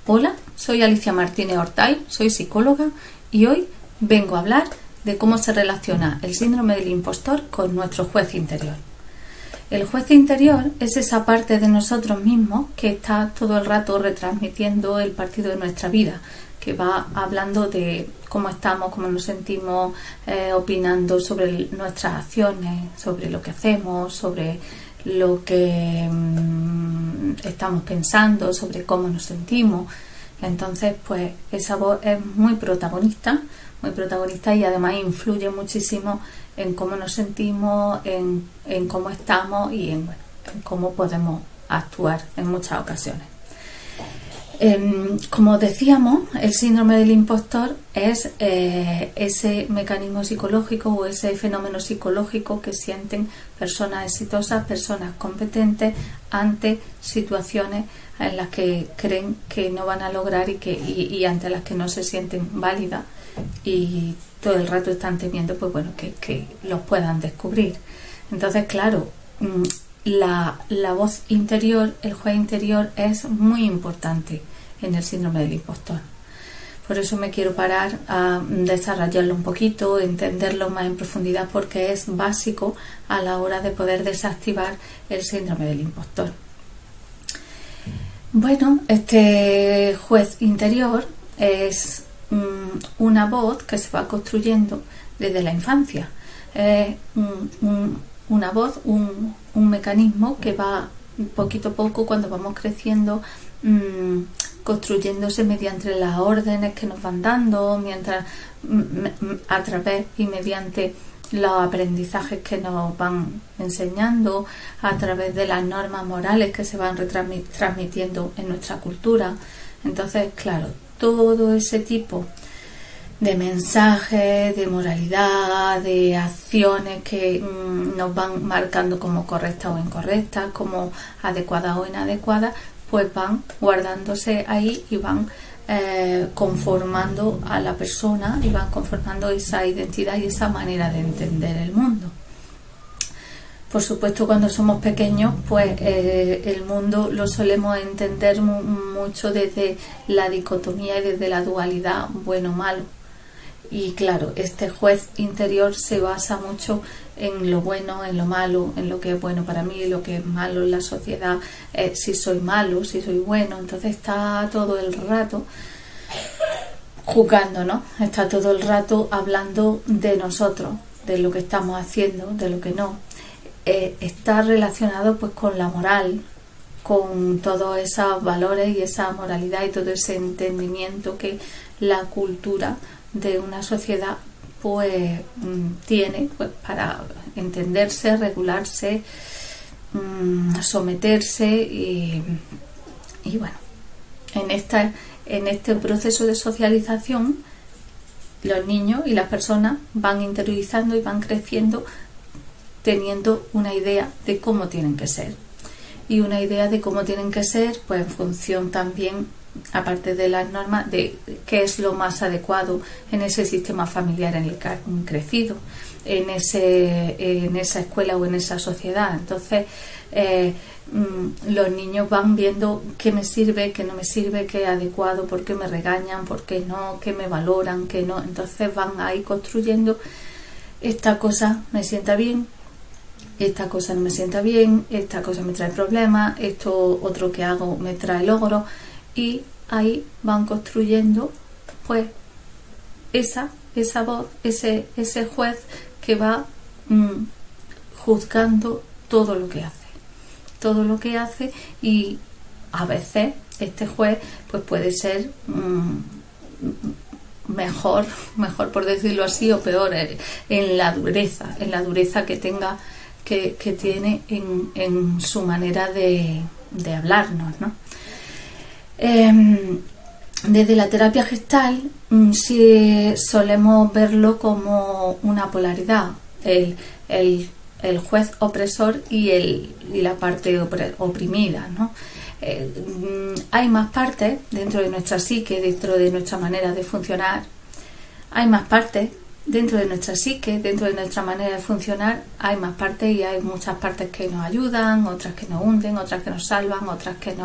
Hola, soy Alicia Martínez Hortal, soy psicóloga y hoy vengo a hablar de cómo se relaciona el síndrome del impostor con nuestro juez interior. El juez interior es esa parte de nosotros mismos que está todo el rato retransmitiendo el partido de nuestra vida, que va hablando de cómo estamos, cómo nos sentimos, opinando sobre nuestras acciones, sobre lo que hacemos, sobre lo que estamos pensando, sobre cómo nos sentimos. Entonces, pues esa voz es muy protagonista y además influye muchísimo en cómo nos sentimos, en cómo estamos y en cómo podemos actuar en muchas ocasiones. Como decíamos, el síndrome del impostor es ese mecanismo psicológico o ese fenómeno psicológico que sienten personas exitosas, personas competentes ante situaciones en las que creen que no van a lograr y ante las que no se sienten válidas y todo el rato están temiendo que los puedan descubrir. Entonces, claro, la voz interior, el juez interior es muy importante en el síndrome del impostor. Por eso me quiero parar a desarrollarlo un poquito, entenderlo más en profundidad, porque es básico a la hora de poder desactivar el síndrome del impostor. Bueno, este juez interior es una voz que se va construyendo desde la infancia. Una voz, un mecanismo que va poquito a poco, cuando vamos creciendo, construyéndose mediante las órdenes que nos van dando, mientras a través y mediante los aprendizajes que nos van enseñando, a través de las normas morales que se van transmitiendo en nuestra cultura. Entonces, claro, todo ese tipo de mensajes, de moralidad, de acciones que nos van marcando como correctas o incorrectas, como adecuadas o inadecuadas, pues van guardándose ahí y van conformando a la persona y van conformando esa identidad y esa manera de entender el mundo. Por supuesto, cuando somos pequeños, pues el mundo lo solemos entender mucho desde la dicotomía y desde la dualidad bueno-malo. Y claro, este juez interior se basa mucho en lo bueno, en lo malo, en lo que es bueno para mí, lo que es malo en la sociedad, si soy malo, si soy bueno. Entonces está todo el rato juzgando, ¿no? Está todo el rato hablando de nosotros, de lo que estamos haciendo, de lo que no. Está relacionado pues con la moral, con todos esos valores y esa moralidad y todo ese entendimiento que la cultura de una sociedad pues tiene pues para entenderse, regularse, someterse y bueno, en este proceso de socialización los niños y las personas van interiorizando y van creciendo teniendo una idea de cómo tienen que ser, y una idea de cómo tienen que ser pues en función también, aparte de las normas, de qué es lo más adecuado en ese sistema familiar en el que han crecido, en esa escuela o en esa sociedad. Entonces los niños van viendo qué me sirve, qué no me sirve, qué es adecuado, por qué me regañan, por qué no, qué me valoran, qué no. Entonces van ahí construyendo: esta cosa me sienta bien, esta cosa no me sienta bien, esta cosa me trae problemas, esto otro que hago me trae logros. Y ahí van construyendo pues esa voz, ese juez que va juzgando todo lo que hace, y a veces este juez pues puede ser mejor por decirlo así, o peor en la dureza que tenga, que tiene en su manera de hablarnos, ¿no? Desde la terapia gestal sí solemos verlo como una polaridad, el juez opresor y la parte oprimida, ¿no? Hay más partes dentro de nuestra psique, dentro de nuestra manera de funcionar. Hay más partes dentro de nuestra psique, dentro de nuestra manera de funcionar. Hay más partes, y hay muchas partes que nos ayudan, otras que nos hunden, otras que nos salvan, otras que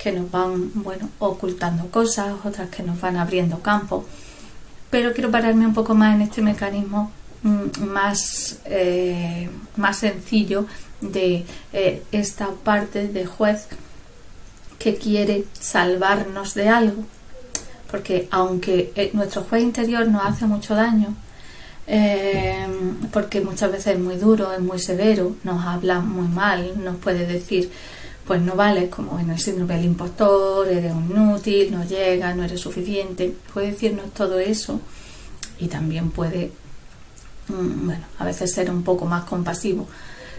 que nos van, bueno, ocultando cosas, otras que nos van abriendo campo. Pero quiero pararme un poco más en este mecanismo más sencillo de esta parte de juez que quiere salvarnos de algo, porque aunque nuestro juez interior nos hace mucho daño, porque muchas veces es muy duro, es muy severo, nos habla muy mal, nos puede decir pues no vales, como en el síndrome del impostor, eres un inútil, no llegas, no eres suficiente, puede decirnos todo eso, y también puede bueno, a veces ser un poco más compasivo,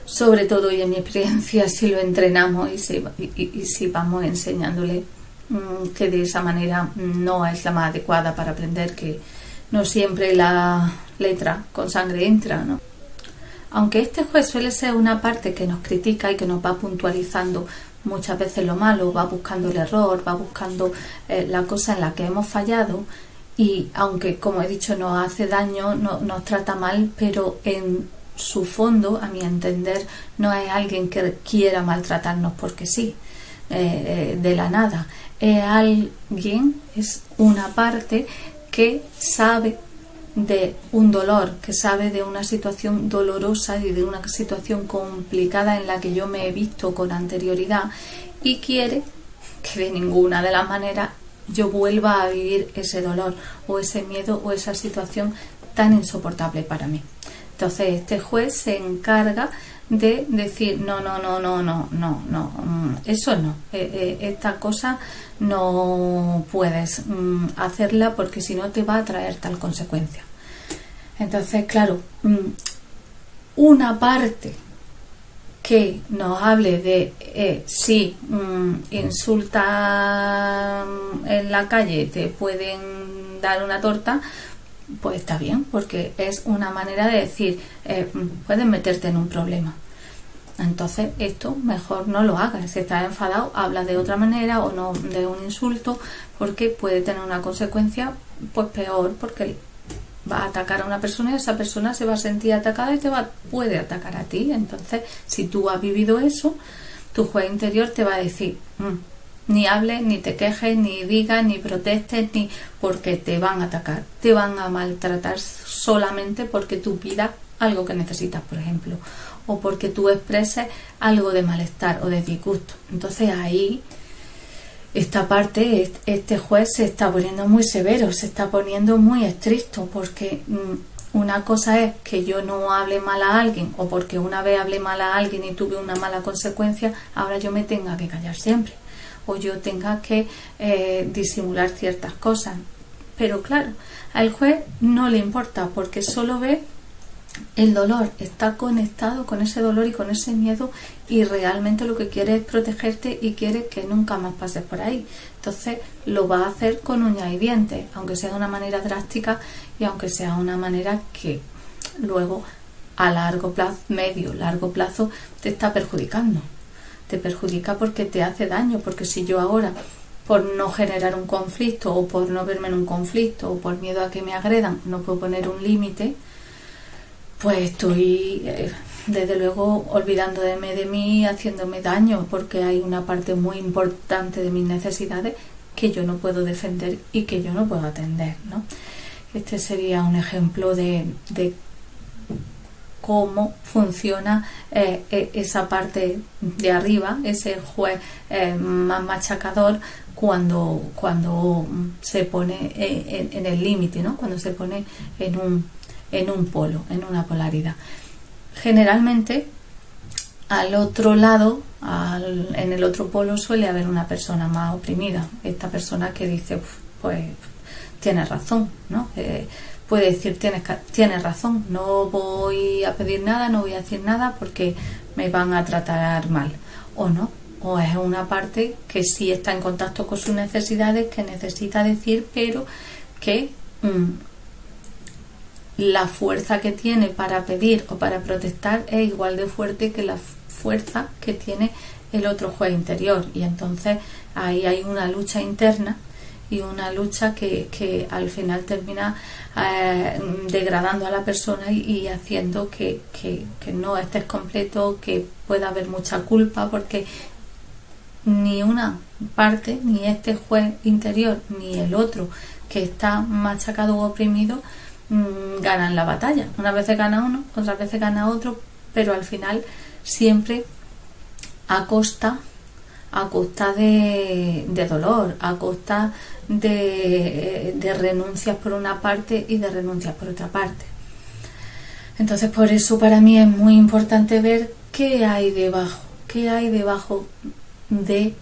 sobre todo, y en mi experiencia, si lo entrenamos y si vamos enseñándole que de esa manera no es la más adecuada para aprender, que no siempre la letra con sangre entra, ¿no? Aunque este juez suele ser una parte que nos critica y que nos va puntualizando muchas veces lo malo, va buscando el error, va buscando la cosa en la que hemos fallado, y aunque, como he dicho, nos hace daño, nos trata mal, pero en su fondo, a mi entender, no es alguien que quiera maltratarnos porque sí, de la nada. Es alguien, es una parte que sabe de un dolor, que sabe de una situación dolorosa y de una situación complicada en la que yo me he visto con anterioridad, y quiere que de ninguna de las maneras yo vuelva a vivir ese dolor o ese miedo o esa situación tan insoportable para mí. Entonces este juez se encarga de decir no, eso no, esta cosa no puedes hacerla, porque si no te va a traer tal consecuencia. Entonces, claro, una parte que nos hable de si insultas en la calle te pueden dar una torta, pues está bien, porque es una manera de decir puedes meterte en un problema. Entonces esto mejor no lo hagas. Si estás enfadado, habla de otra manera, o no de un insulto, porque puede tener una consecuencia pues peor, porque va a atacar a una persona y esa persona se va a sentir atacada y puede atacar a ti. Entonces, si tú has vivido eso, tu juez interior te va a decir ni hables, ni te quejes, ni digas, ni protestes, ni, porque te van a atacar, te van a maltratar solamente porque tú pidas algo que necesitas, por ejemplo, o porque tú expreses algo de malestar o de disgusto. Entonces ahí esta parte, este juez se está poniendo muy severo, se está poniendo muy estricto, porque una cosa es que yo no hable mal a alguien, o porque una vez hablé mal a alguien y tuve una mala consecuencia, ahora yo me tenga que callar siempre, o yo tenga que disimular ciertas cosas. Pero claro, al juez no le importa, porque solo ve el dolor, está conectado con ese dolor y con ese miedo, y realmente lo que quiere es protegerte y quiere que nunca más pases por ahí. Entonces lo va a hacer con uñas y dientes, aunque sea de una manera drástica y aunque sea una manera que luego a largo plazo, medio, largo plazo, te está perjudicando. Te perjudica porque te hace daño, porque si yo ahora, por no generar un conflicto, o por no verme en un conflicto, o por miedo a que me agredan, no puedo poner un límite, pues estoy desde luego olvidándome de mí, haciéndome daño, porque hay una parte muy importante de mis necesidades que yo no puedo defender y que yo no puedo atender, ¿no? Este sería un ejemplo de cómo funciona esa parte de arriba, ese juez más machacador, cuando se pone en el límite, ¿no? Cuando se pone en un polo, en una polaridad. Generalmente al otro lado, en el otro polo, suele haber una persona más oprimida, esta persona que dice pues tienes razón, ¿no? Puede decir tienes razón, no voy a pedir nada, no voy a decir nada porque me van a tratar mal, o no, o es una parte que sí está en contacto con sus necesidades, que necesita decir, pero que la fuerza que tiene para pedir o para protestar es igual de fuerte que la fuerza que tiene el otro juez interior, y entonces ahí hay una lucha interna y una lucha que al final termina degradando a la persona y haciendo que no estés completo, que pueda haber mucha culpa, porque ni una parte, ni este juez interior, ni el otro que está machacado u oprimido, ganan la batalla. Unas veces gana uno, otras veces gana otro, pero al final siempre a costa de dolor, a costa de renuncias por una parte y de renuncias por otra parte. Entonces, por eso para mí es muy importante ver qué hay debajo de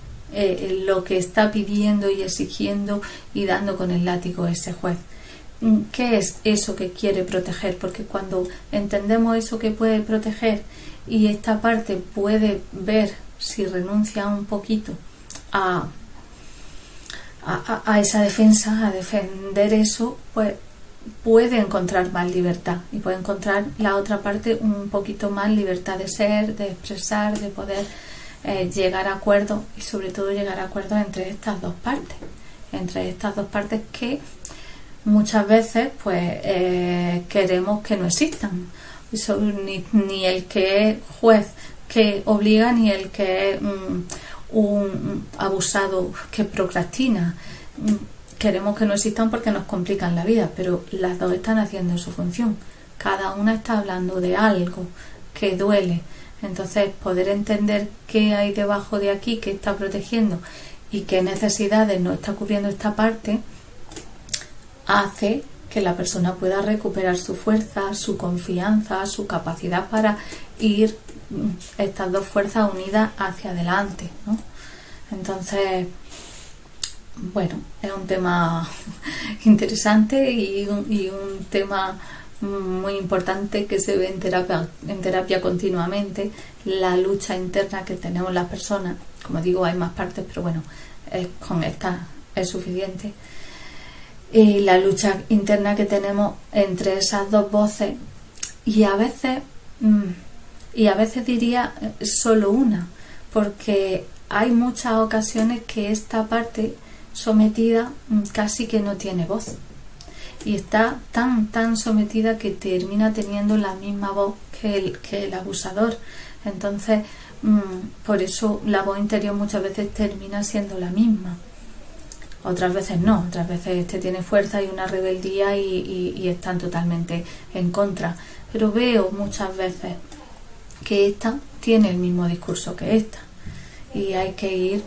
lo que está pidiendo y exigiendo y dando con el látigo ese juez. ¿Qué es eso que quiere proteger? Porque cuando entendemos eso que puede proteger y esta parte puede ver si renuncia un poquito a esa defensa, a defender eso, pues puede encontrar más libertad y puede encontrar la otra parte un poquito más libertad de ser, de expresar, de poder llegar a acuerdos y sobre todo llegar a acuerdos entre estas dos partes que muchas veces pues queremos que no existan. Eso, ni el que es juez que obliga, ni el que es un abusado que procrastina. Queremos que no existan porque nos complican la vida, pero las dos están haciendo su función. Cada una está hablando de algo que duele. Entonces, poder entender qué hay debajo de aquí, qué está protegiendo y qué necesidades no está cubriendo esta parte, hace que la persona pueda recuperar su fuerza, su confianza, su capacidad para ir estas dos fuerzas unidas hacia adelante, ¿no? Entonces, bueno, es un tema interesante y un tema muy importante que se ve en terapia continuamente, la lucha interna que tenemos las personas. Como digo, hay más partes, pero bueno, con esta es suficiente. Y la lucha interna que tenemos entre esas dos voces, y a veces diría solo una, porque hay muchas ocasiones que esta parte sometida casi que no tiene voz y está tan sometida que termina teniendo la misma voz que el abusador. Entonces, por eso la voz interior muchas veces termina siendo la misma. Otras veces no, otras veces este tiene fuerza y una rebeldía y están totalmente en contra. Pero veo muchas veces que esta tiene el mismo discurso que esta y hay que ir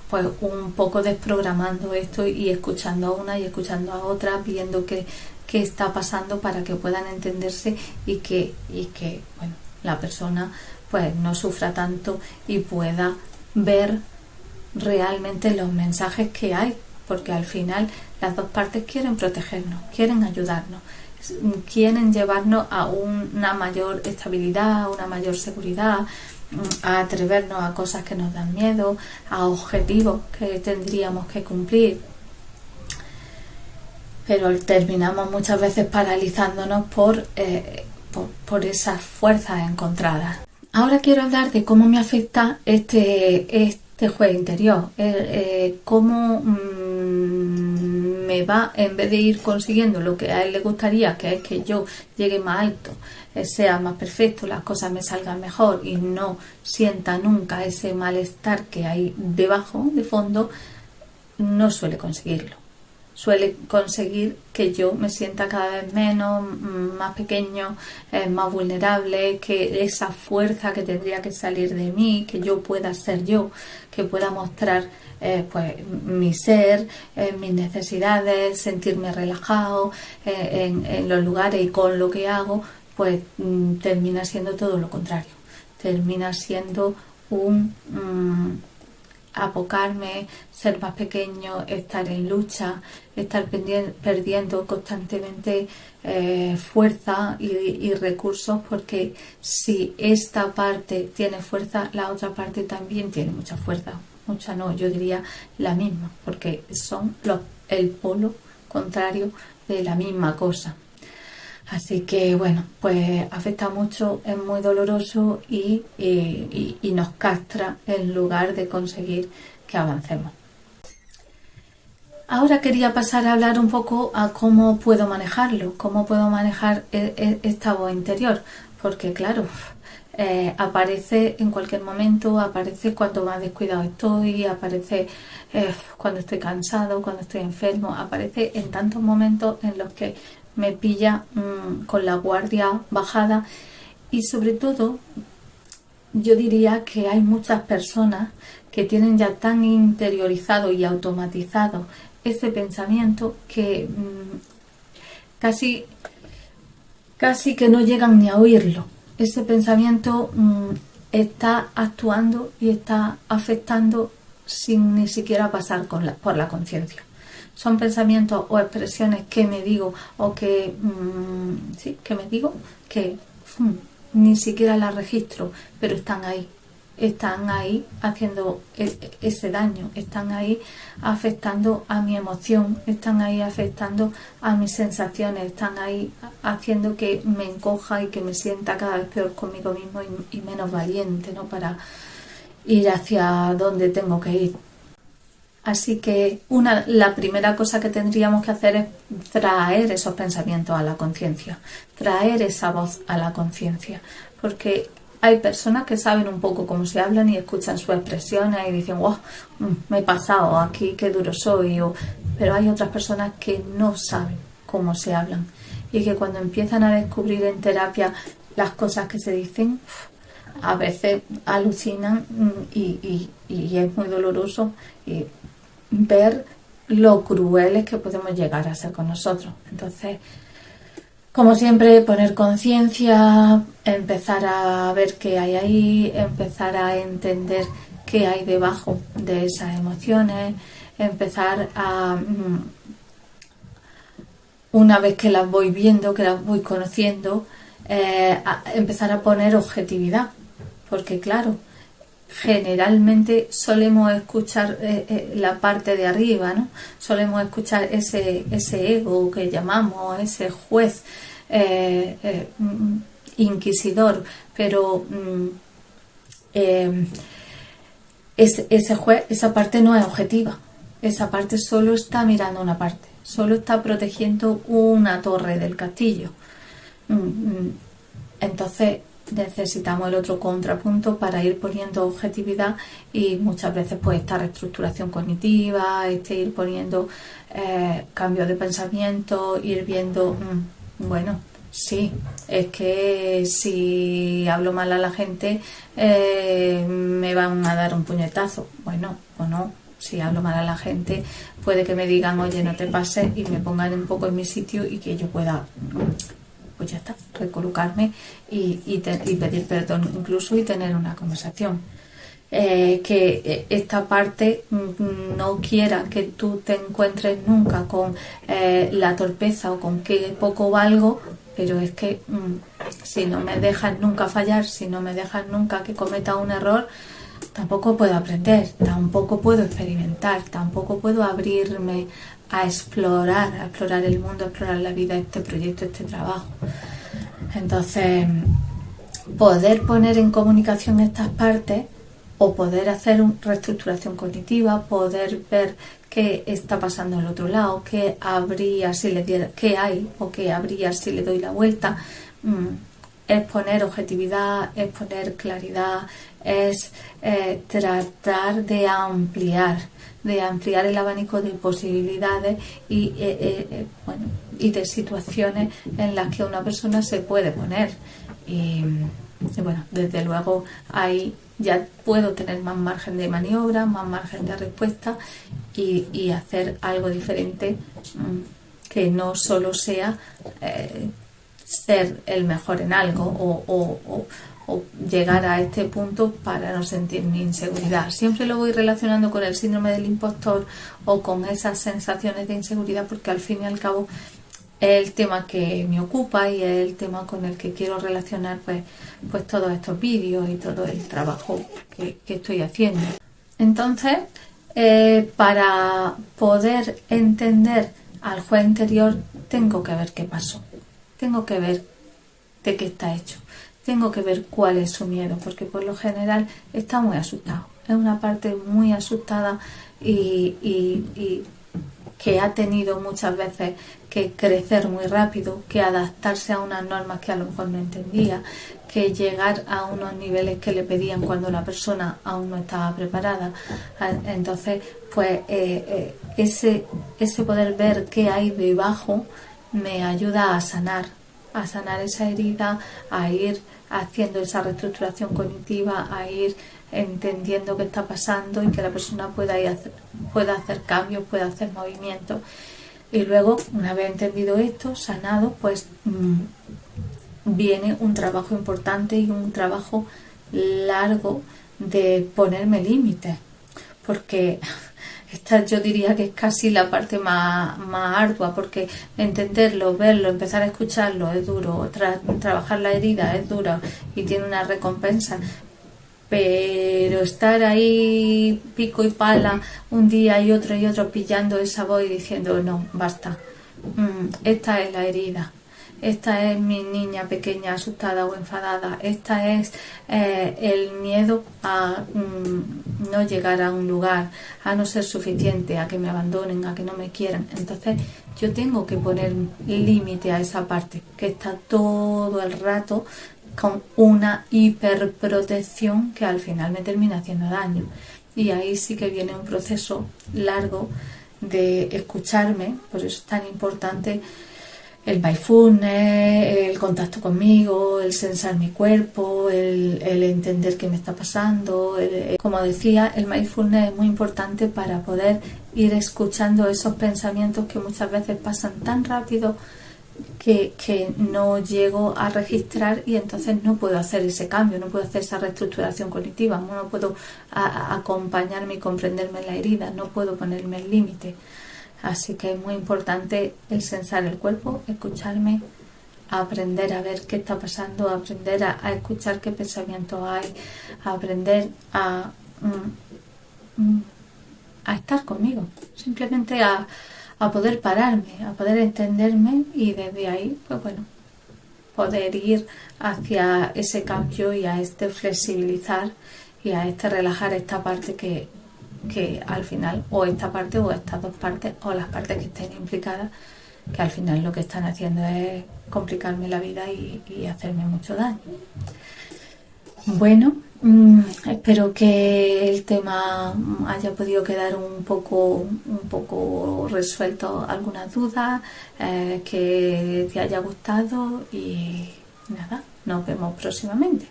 pues un poco desprogramando esto y escuchando a una y escuchando a otra, viendo qué está pasando para que puedan entenderse y que bueno, la persona pues no sufra tanto y pueda ver realmente los mensajes que hay, porque al final las dos partes quieren protegernos, quieren ayudarnos, quieren llevarnos a una mayor estabilidad, a una mayor seguridad, a atrevernos a cosas que nos dan miedo, a objetivos que tendríamos que cumplir, pero terminamos muchas veces paralizándonos por esas fuerzas encontradas. Ahora quiero hablar de cómo me afecta este juez interior, cómo me va, en vez de ir consiguiendo lo que a él le gustaría, que es que yo llegue más alto, sea más perfecto, las cosas me salgan mejor y no sienta nunca ese malestar que hay debajo, de fondo, no suele conseguirlo. Suele conseguir que yo me sienta cada vez menos, más pequeño, más vulnerable, que esa fuerza que tendría que salir de mí, que yo pueda ser yo, que pueda mostrar pues mi ser, mis necesidades, sentirme relajado en los lugares y con lo que hago, pues termina siendo todo lo contrario. Termina siendo un apocarme, ser más pequeño, estar en lucha, estar perdiendo constantemente fuerza y recursos, porque si esta parte tiene fuerza, la otra parte también tiene mucha fuerza. Mucha no, yo diría la misma, porque son el polo contrario de la misma cosa. Así que bueno, pues afecta mucho, es muy doloroso y nos castra en lugar de conseguir que avancemos. Ahora quería pasar a hablar un poco a cómo puedo manejarlo, cómo puedo manejar esta voz interior, porque claro, aparece en cualquier momento, aparece cuando más descuidado estoy, aparece cuando estoy cansado, cuando estoy enfermo, aparece en tantos momentos en los que me pilla con la guardia bajada. Y sobre todo, yo diría que hay muchas personas que tienen ya tan interiorizado y automatizado ese pensamiento que casi que no llegan ni a oírlo. Ese pensamiento está actuando y está afectando sin ni siquiera pasar por la conciencia. Son pensamientos o expresiones que me digo o que me digo que ni siquiera las registro, pero están ahí haciendo ese daño, están ahí afectando a mi emoción, están ahí afectando a mis sensaciones, están ahí haciendo que me encoja y que me sienta cada vez peor conmigo mismo y menos valiente, ¿no?, para ir hacia donde tengo que ir. Así que la primera cosa que tendríamos que hacer es traer esos pensamientos a la conciencia, traer esa voz a la conciencia, porque hay personas que saben un poco cómo se hablan y escuchan sus expresiones y dicen, wow, me he pasado aquí, qué duro soy, pero hay otras personas que no saben cómo se hablan y que cuando empiezan a descubrir en terapia las cosas que se dicen, a veces alucinan y es muy doloroso ver lo crueles que podemos llegar a ser con nosotros. Entonces, como siempre, poner conciencia, empezar a ver qué hay ahí, empezar a entender qué hay debajo de esas emociones, empezar a, una vez que las voy viendo, que las voy conociendo, a empezar a poner objetividad, porque claro, generalmente solemos escuchar la parte de arriba, ¿no? Solemos escuchar ese ego que llamamos, ese juez inquisidor, pero ese juez, esa parte no es objetiva, esa parte solo está mirando una parte, solo está protegiendo una torre del castillo. Entonces necesitamos el otro contrapunto para ir poniendo objetividad y muchas veces pues esta reestructuración cognitiva, ir poniendo cambios de pensamiento, ir viendo, bueno, sí, es que si hablo mal a la gente me van a dar un puñetazo, bueno, o no. Si hablo mal a la gente puede que me digan, oye, no te pases, y me pongan un poco en mi sitio y que yo pueda, pues ya está, recolocarme y pedir perdón incluso y tener una conversación. Que esta parte no quiera que tú te encuentres nunca con la torpeza o con que poco valgo, pero es que si no me dejas nunca fallar, si no me dejas nunca que cometa un error, tampoco puedo aprender, tampoco puedo experimentar, tampoco puedo abrirme a explorar el mundo, a explorar la vida, este proyecto, este trabajo. Entonces, poder poner en comunicación estas partes o poder hacer una reestructuración cognitiva, poder ver qué está pasando al otro lado, qué habría si le diera, qué hay o qué habría si le doy la vuelta, es poner objetividad, es poner claridad, es tratar de ampliar el abanico de posibilidades y de situaciones en las que una persona se puede poner. Y bueno, desde luego ahí ya puedo tener más margen de maniobra, más margen de respuesta y hacer algo diferente, que no solo sea ser el mejor en algo o llegar a este punto para no sentir mi inseguridad. Siempre lo voy relacionando con el síndrome del impostor o con esas sensaciones de inseguridad, porque al fin y al cabo es el tema que me ocupa y es el tema con el que quiero relacionar pues todos estos vídeos y todo el trabajo que estoy haciendo. Entonces, para poder entender al juez interior, tengo que ver qué pasó, tengo que ver de qué está hecho, tengo que ver cuál es su miedo, porque por lo general está muy asustado, es una parte muy asustada y que ha tenido muchas veces que crecer muy rápido, que adaptarse a unas normas que a lo mejor no entendía, que llegar a unos niveles que le pedían cuando la persona aún no estaba preparada. Entonces, pues ese poder ver qué hay debajo me ayuda a sanar esa herida, a ir haciendo esa reestructuración cognitiva, a ir entendiendo qué está pasando y que la persona pueda hacer cambios, pueda hacer movimientos. Y luego, una vez entendido esto, sanado, pues viene un trabajo importante y un trabajo largo de ponerme límites, porque esta yo diría que es casi la parte más ardua, porque entenderlo, verlo, empezar a escucharlo es duro, trabajar la herida es duro y tiene una recompensa, pero estar ahí pico y pala un día y otro pillando esa voz y diciendo no, basta, esta es la herida, esta es mi niña pequeña asustada o enfadada, esta es el miedo a no llegar a un lugar, a no ser suficiente, a que me abandonen, a que no me quieran. Entonces yo tengo que poner límite a esa parte que está todo el rato con una hiperprotección que al final me termina haciendo daño. Y ahí sí que viene un proceso largo de escucharme. Por eso es tan importante el mindfulness, el contacto conmigo, el sensar mi cuerpo, el entender qué me está pasando. Como decía, el mindfulness es muy importante para poder ir escuchando esos pensamientos que muchas veces pasan tan rápido que no llego a registrar, y entonces no puedo hacer ese cambio, no puedo hacer esa reestructuración cognitiva, no puedo acompañarme y comprenderme en la herida, no puedo ponerme el límite. Así que es muy importante el sensar el cuerpo, escucharme, aprender a ver qué está pasando, aprender a escuchar qué pensamientos hay, aprender a estar conmigo, simplemente a poder pararme, a poder entenderme, y desde ahí, pues bueno, poder ir hacia ese cambio y a este flexibilizar y a este relajar esta parte que al final, o esta parte o estas dos partes, o las partes que estén implicadas, que al final lo que están haciendo es complicarme la vida y hacerme mucho daño. Bueno, espero que el tema haya podido quedar un poco resuelto algunas dudas, que te haya gustado, y nada, nos vemos próximamente.